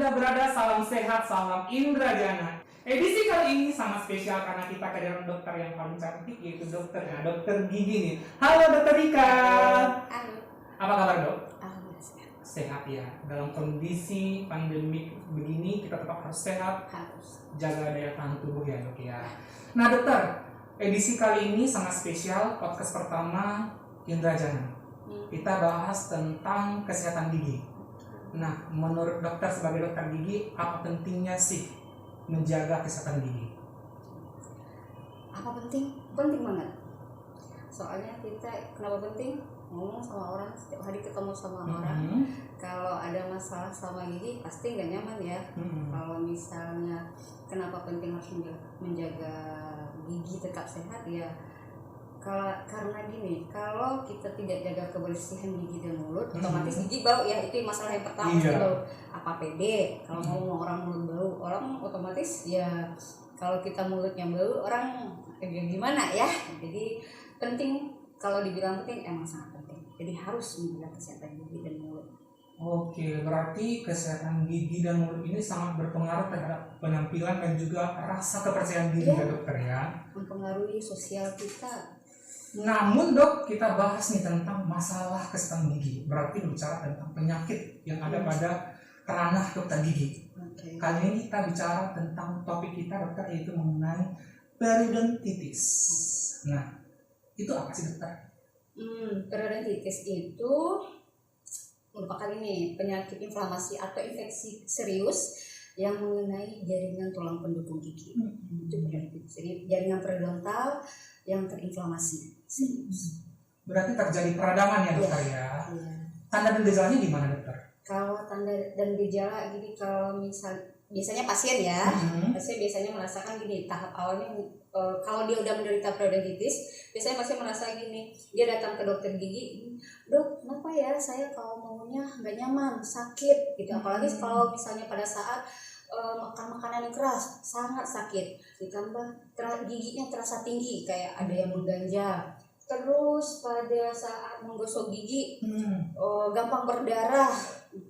Anda berada, salam sehat, salam Indrajana. Edisi kali ini sangat spesial karena kita kedatangan dokter yang paling cantik, yaitu dokter gigi nih. Halo Dokter Rika. Halo. Apa kabar dok? Alhamdulillah Sehat ya. Dalam kondisi pandemik begini kita tetap harus sehat, harus. jaga daya tahan tubuh ya dok ya. Nah dokter, edisi kali ini sangat spesial, podcast pertama Indrajana. Kita bahas tentang kesehatan gigi. Nah, menurut dokter sebagai dokter gigi, apa pentingnya sih menjaga kesehatan gigi? Apa penting? Penting banget. Soalnya kita kenapa penting? Ngomong sama orang setiap hari, ketemu sama orang. Kalau ada masalah sama gigi pasti nggak nyaman ya. Kalau misalnya kenapa penting harus menjaga gigi tetap sehat ya? Karena gini, kalau kita tidak jaga kebersihan gigi dan mulut, otomatis gigi bau ya, itu masalah yang pertama. Iya. Bau apa pede, kalau ngomong orang mulut bau, orang otomatis ya, kalau kita mulutnya bau, orang gimana ya. Jadi penting, kalau dibilang penting emang sangat penting. Jadi harus menjaga kesehatan gigi dan mulut. Oke, berarti kesehatan gigi dan mulut ini sangat berpengaruh terhadap penampilan dan juga rasa kepercayaan diri ya dokter ya. Mempengaruhi sosial kita. Namun dok, kita bahas nih tentang masalah kesehatan gigi. Berarti berbicara tentang penyakit yang ada pada ranah dokter gigi. Okay. Kali ini kita bicara tentang topik kita dokter, yaitu mengenai periodontitis. Nah, itu apa sih dokter? Periodontitis itu merupakan penyakit inflamasi atau infeksi serius yang mengenai jaringan tulang pendukung gigi. Itu periodontitis. Jadi jaringan periodontal yang terinflamasi serius. Berarti terjadi peradangan ya dokter ya? Iya. Tanda dan gejalanya gimana dokter? Kalau tanda dan gejala gini, kalau biasanya pasien ya, pasien biasanya merasakan gini, tahap awalnya kalau dia udah menderita periodontitis, biasanya pasien merasa gini, dia datang ke dokter gigi, dok kenapa ya saya kalau maunya nggak nyaman, sakit gitu. Apalagi kalau misalnya pada saat makan makanan yang keras, sangat sakit, ditambah giginya terasa tinggi, kayak ada yang mengganjal. Terus pada saat menggosok gigi gampang berdarah.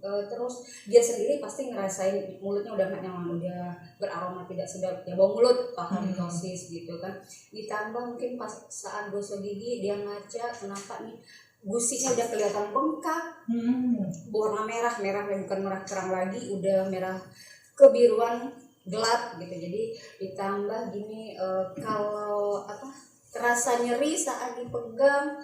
Terus dia sendiri pasti ngerasain mulutnya udah gak nyaman, udah beraroma tidak sedap, ya bau mulut, halitosis gitu kan. Ditambah mungkin pas saat gosok gigi dia ngaca, kenapa nih gusinya udah kelihatan bengkak, warna merah bukan merah terang lagi, udah merah kebiruan gelap gitu. Jadi ditambah gini, kalau terasa nyeri saat dipegang,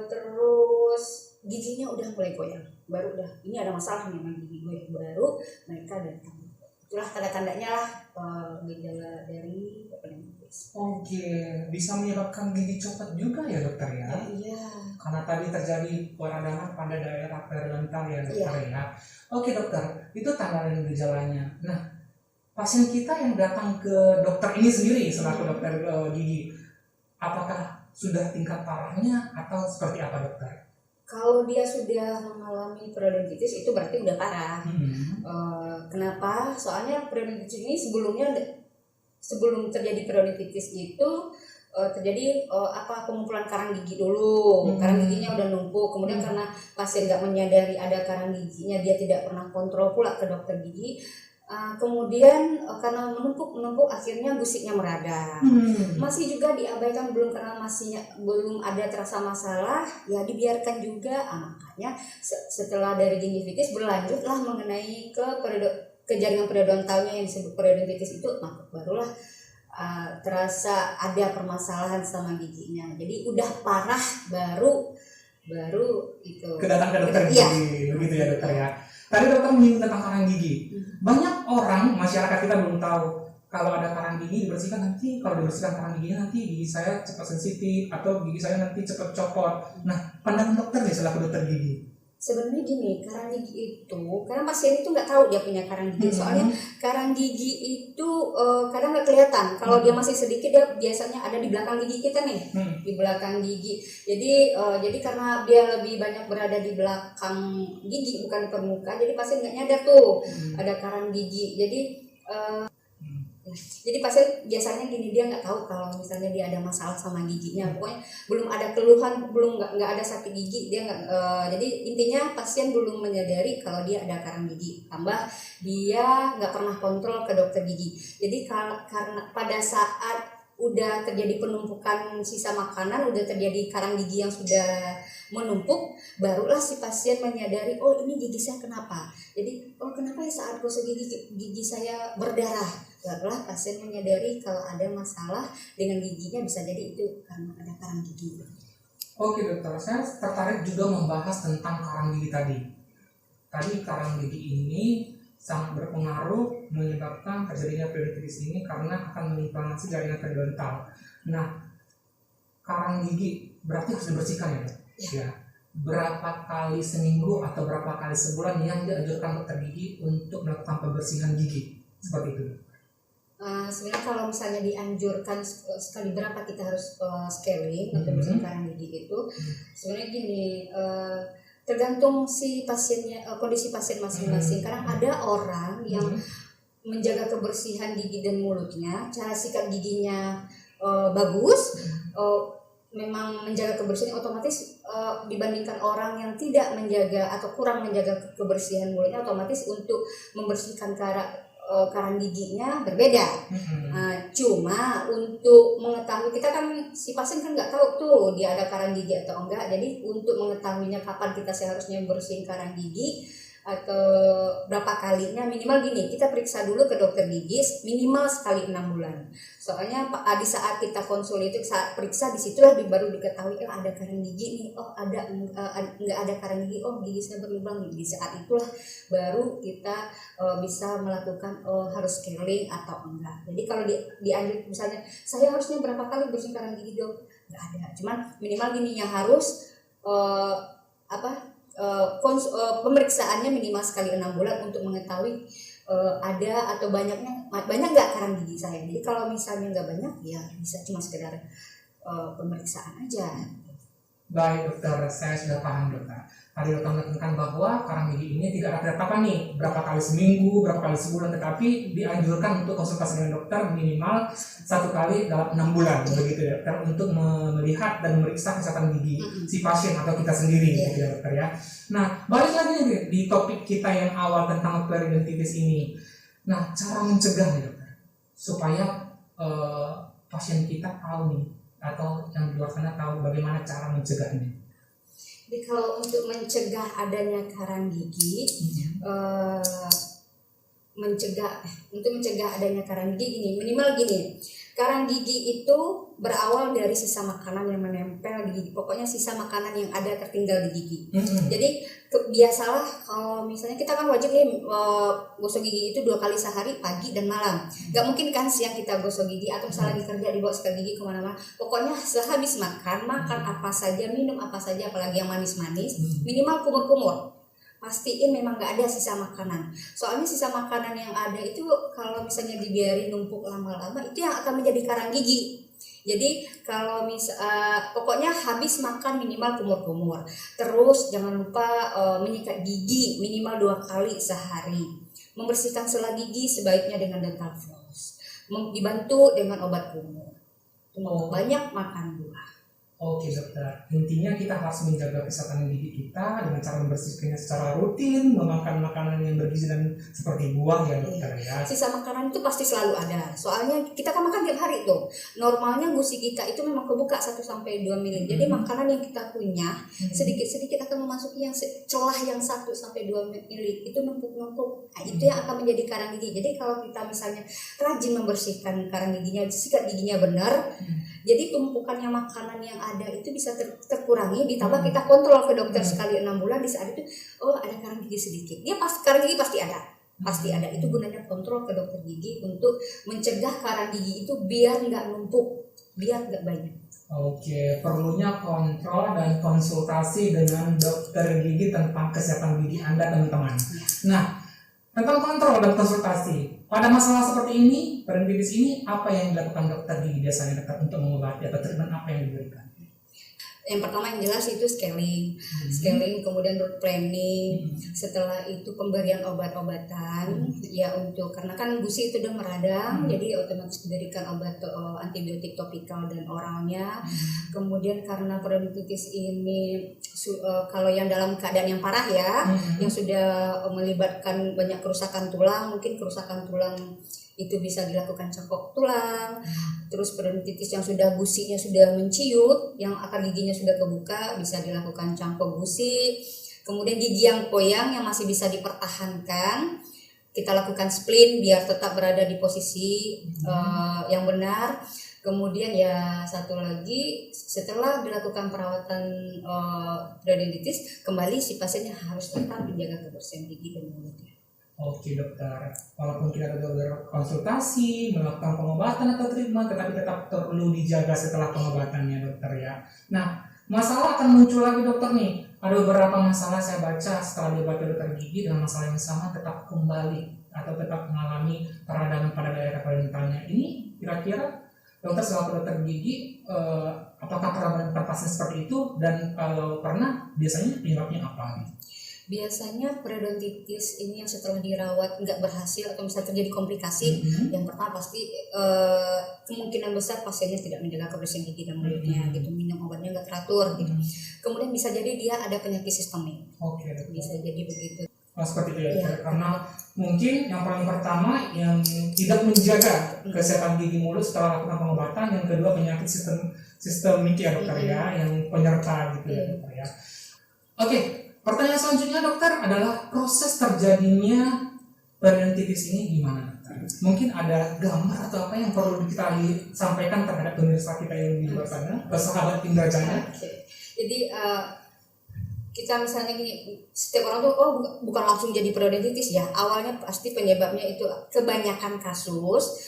terus giginya udah mulai goyang, baru udah ini ada masalah nih sama gigi gue, baru mereka datang. Itulah tanda-tandanya lah gejala dari periodontitis. Oke, bisa menyebabkan gigi copot juga ya dokter ya? Iya. Karena tadi terjadi peradangan pada daerah periodontal ya dokter ya. Oke dokter, itu tanda dan gejalanya. Nah, pasien kita yang datang ke dokter ini sendiri selaku dokter gigi, apakah sudah tingkat parahnya atau seperti apa dokter? Kalau dia sudah mengalami periodontitis itu berarti udah parah. Kenapa? Soalnya periodontitis ini sebelum terjadi periodontitis itu terjadi pengumpulan karang gigi dulu. Karang giginya udah numpuk. Kemudian karena pasien nggak menyadari ada karang giginya, dia tidak pernah kontrol pula ke dokter gigi. Kemudian karena menumpuk akhirnya gusiknya meradang. Masih juga diabaikan, belum ada terasa masalah ya dibiarkan juga. Makanya setelah dari gingivitis berlanjutlah mengenai ke jaringan periodontalnya yang disebut periodontitis itu, maka barulah terasa ada permasalahan sama giginya. Jadi udah parah baru itu kedatang ke dokter gigi, begitu ya dokter ya. Tadi dokter menyinggung tentang karang gigi. Banyak orang masyarakat kita belum tahu kalau ada karang gigi dibersihkan, nanti kalau dibersihkan karang giginya nanti gigi saya cepat sensitif atau gigi saya nanti cepat copot. Nah, pandangan dokter nih selaku dokter gigi. Sebenarnya gini, karang gigi itu karena pasien itu nggak tahu dia punya karang gigi. Soalnya karang gigi itu kadang nggak kelihatan. Kalau dia masih sedikit, dia biasanya ada di belakang gigi kita nih, di belakang gigi. Jadi karena dia lebih banyak berada di belakang gigi bukan permukaan, jadi pasien nggak nyadar tuh ada karang gigi. Jadi Jadi pasien biasanya gini, dia nggak tahu kalau misalnya dia ada masalah sama giginya, pokoknya belum ada keluhan, belum nggak ada sakit gigi, dia nggak. Jadi intinya pasien belum menyadari kalau dia ada karang gigi. Tambah dia nggak pernah kontrol ke dokter gigi. Jadi karena pada saat udah terjadi penumpukan sisa makanan, udah terjadi karang gigi yang sudah menumpuk, barulah si pasien menyadari, oh ini gigi saya kenapa. Jadi oh kenapa ya saat gosok gigi saya berdarah. Barulah pasien menyadari kalau ada masalah dengan giginya, bisa jadi itu karena ada karang gigi. Oke dokter, saya tertarik juga membahas tentang karang gigi tadi. Tadi karang gigi ini sangat berpengaruh menyebabkan terjadinya periodontitis ini karena akan menginflamasi jaringan periodontal. Nah, karang gigi berarti harus dibersihkan ya dok? Ya. Berapa kali seminggu atau berapa kali sebulan yang dianjurkan dokter gigi untuk melakukan pembersihan gigi seperti itu? Sebenarnya kalau misalnya dianjurkan sekali berapa kita harus scaling atau bersihkan karang gigi itu, sebenarnya gini. Tergantung si pasiennya, kondisi pasien masing-masing. Karena ada orang yang menjaga kebersihan gigi dan mulutnya, cara sikat giginya bagus, memang menjaga kebersihan otomatis dibandingkan orang yang tidak menjaga atau kurang menjaga kebersihan mulutnya, otomatis untuk membersihkan karang giginya berbeda. Cuma untuk mengetahui, kita kan si pasien kan nggak tahu tuh dia ada karang gigi atau enggak. Jadi untuk mengetahuinya kapan kita seharusnya bersihin karang gigi atau berapa kalinya, minimal gini, kita periksa dulu ke dokter gigi minimal sekali 6 bulan. Soalnya di saat kita konsul itu, saat periksa di situlah baru diketahui ada karang gigi nih, oh ada nggak ada karang gigi, oh gigi saya berlubang. Di saat itulah baru kita bisa melakukan harus scaling atau enggak. Jadi kalau dianjur misalnya saya harusnya berapa kali bersihin karang gigi dok, nggak ada. Cuman minimal gini yang harus pemeriksaannya minimal sekali 6 bulan untuk mengetahui ada atau banyak nggak karang gigi saya. Jadi kalau misalnya nggak banyak, ya bisa cuma sekedar pemeriksaan aja. Baik dokter, saya sudah paham dokter. Tadi dokter menekankan bahwa karang gigi ini tidak ada ketetapan nih berapa kali seminggu, berapa kali sebulan, tetapi dianjurkan untuk konsultasi dengan dokter minimal 1 kali dalam 6 bulan, begitu ya dokter, untuk melihat dan memeriksa kesehatan gigi si pasien atau kita sendiri, gitu ya dokter ya. Nah, balik lagi nih di topik kita yang awal tentang periodontitis ini. Nah, cara mencegah nih dokter, supaya pasien kita tahu nih, atau yang di luar sana tahu bagaimana cara mencegahnya. Jadi kalau untuk mencegah adanya karang gigi, untuk mencegah adanya karang gigi ini minimal gini, karang gigi itu berawal dari sisa makanan yang menempel di gigi. Pokoknya sisa makanan yang ada tertinggal di gigi. Jadi biasalah kalau misalnya kita kan wajib nih gosok gigi itu 2 kali sehari, pagi dan malam. Gak mungkin kan siang kita gosok gigi atau misalnya lagi kerja dibawa sikat gigi kemana-mana. Pokoknya sehabis makan apa saja, minum apa saja, apalagi yang manis-manis, minimal kumur-kumur. Pastiin memang gak ada sisa makanan. Soalnya sisa makanan yang ada itu kalau misalnya dibiarin numpuk lama-lama, itu yang akan menjadi karang gigi. Jadi kalau pokoknya habis makan minimal kumur-kumur. Terus jangan lupa menyikat gigi minimal 2 kali sehari. Membersihkan sela gigi sebaiknya dengan dental floss. Dibantu dengan obat kumur. Banyak makan buah. Oke dokter, intinya kita harus menjaga kesehatan gigi kita dengan cara membersihkannya secara rutin, memakan makanan yang bergizi dan seperti buah ya dokter ya. Sisa makanan itu pasti selalu ada. Soalnya kita kan makan tiap hari tuh. Normalnya gusi kita itu memang kebuka 1-2 mili. Jadi makanan yang kita punya sedikit-sedikit akan memasuki yang celah yang 1-2 mili. Itu numpuk-numpuk. Nah, itu yang akan menjadi karang gigi. Jadi kalau kita misalnya rajin membersihkan karang giginya, sikat giginya benar, jadi tumpukannya makanan yang ada itu bisa terkurangi. Ditambah kita kontrol ke dokter sekali 6 bulan, di saat itu ada karang gigi sedikit. Karang gigi pasti ada. Itu gunanya kontrol ke dokter gigi untuk mencegah karang gigi itu biar nggak numpuk, biar nggak banyak. Oke, perlunya kontrol dan konsultasi dengan dokter gigi tentang kesehatan gigi Anda teman-teman. Nah, tentang kontrol dan konsultasi, pada masalah seperti ini, periodontitis ini, apa yang dilakukan dokter gigi biasanya dokter untuk mengobati atau treatment apa yang diberikan? yang pertama yang jelas itu scaling, kemudian route planning, setelah itu pemberian obat-obatan ya untuk karena kan gusi itu udah meradang, jadi otomatis diberikan obat antibiotik topikal dan oralnya. Kemudian karena periodontitis ini kalau yang dalam keadaan yang parah ya, yang sudah melibatkan banyak kerusakan tulang, mungkin kerusakan tulang itu bisa dilakukan cangkok tulang. Terus periodontitis yang sudah gusinya sudah menciut, yang akar giginya sudah kebuka, bisa dilakukan cangkok gusi. Kemudian gigi yang koyang yang masih bisa dipertahankan, kita lakukan splint biar tetap berada di posisi yang benar. Kemudian ya satu lagi, setelah dilakukan perawatan periodontitis, kembali si pasiennya harus tetap menjaga kebersihan gigi dan mulutnya. Oke dokter, walaupun kita sudah berkonsultasi, melakukan pengobatan atau treatment, tetapi tetap perlu dijaga setelah pengobatannya dokter ya. Nah, masalah akan muncul lagi dokter nih. Ada beberapa masalah saya baca setelah diobati dokter gigi dengan masalah yang sama tetap kembali atau tetap mengalami peradangan pada daerah periodontalnya. Ini kira-kira dokter selaku dokter gigi, apakah pernah menemukan pasien seperti itu, dan kalau pernah biasanya penyebabnya apa? Biasanya periodontitis ini yang setelah dirawat nggak berhasil atau misalnya terjadi komplikasi, yang pertama pasti kemungkinan besar pasiennya tidak menjaga kebersihan gigi dan mulutnya gitu, minum obatnya nggak teratur gitu. Kemudian bisa jadi dia ada penyakit sistemik. Oke. Bisa jadi begitu. Seperti itu ya. Karena mungkin yang paling pertama yang tidak menjaga kesehatan gigi mulut setelah melakukan pengobatan, yang kedua penyakit sistemik ya dokter ya, yang penyerta gitu ya dokter ya. Oke. Pertanyaan selanjutnya dokter adalah proses terjadinya periodontitis ini gimana dokter? Mungkin ada gambar atau apa yang perlu kita sampaikan terhadap pemirsa kita yang di luar sana, sahabat Indrajana? Jadi kita misalnya gini, setiap orang tuh bukan langsung jadi periodontitis ya. Awalnya pasti penyebabnya itu kebanyakan kasus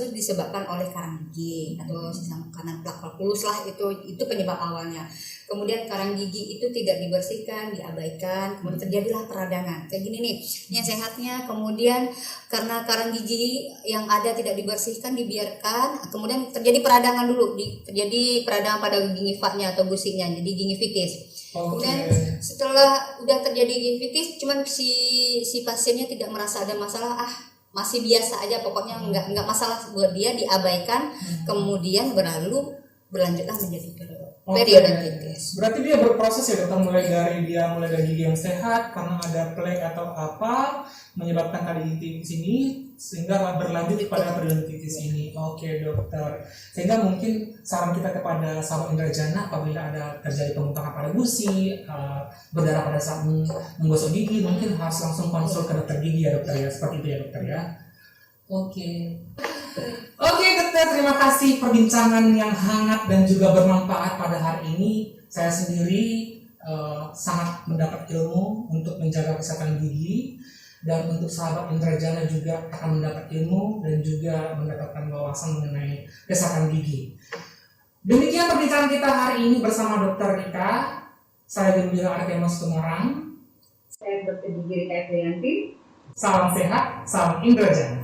disebabkan oleh karang gigi atau sisa makanan plak kalkulus lah, itu penyebab awalnya. Kemudian karang gigi itu tidak dibersihkan, diabaikan, kemudian terjadilah peradangan. Kayak gini nih, yang sehatnya kemudian karena karang gigi yang ada tidak dibersihkan, dibiarkan, kemudian terjadi peradangan dulu, terjadi peradangan pada gingivatnya atau gusinya, jadi gingivitis. Kemudian setelah udah terjadi gingivitis, cuman si pasiennya tidak merasa ada masalah, masih biasa aja, pokoknya nggak masalah buat dia, diabaikan, kemudian berlanjutlah menjadi periodontitis. Berarti dia berproses ya dokter, mulai dari gigi yang sehat karena ada plak atau apa menyebabkan tadi gingivitis ini sehingga berlanjut pada periodontitis ini. Oke dokter. Sehingga mungkin saran kita kepada sahabat Indrajana, apabila ada terjadi pembengkakan pada gusi, berdarah pada saat menggosok gigi, mungkin harus langsung konsul ke dokter gigi ya dokter ya. Seperti itu ya dokter ya. Oke dokter, terima kasih perbincangan yang hangat dan juga bermanfaat pada hari ini. Saya sendiri sangat mendapat ilmu untuk menjaga kesehatan gigi, dan untuk sahabat Indrajana juga akan mendapat ilmu dan juga mendapatkan wawasan mengenai kesehatan gigi. Demikian perbincangan kita hari ini bersama Dr. Rika. Saya Gembira Arkemos Tumarang. Saya Dr. Gigi Rika Efrianti. Salam sehat, salam Indrajana.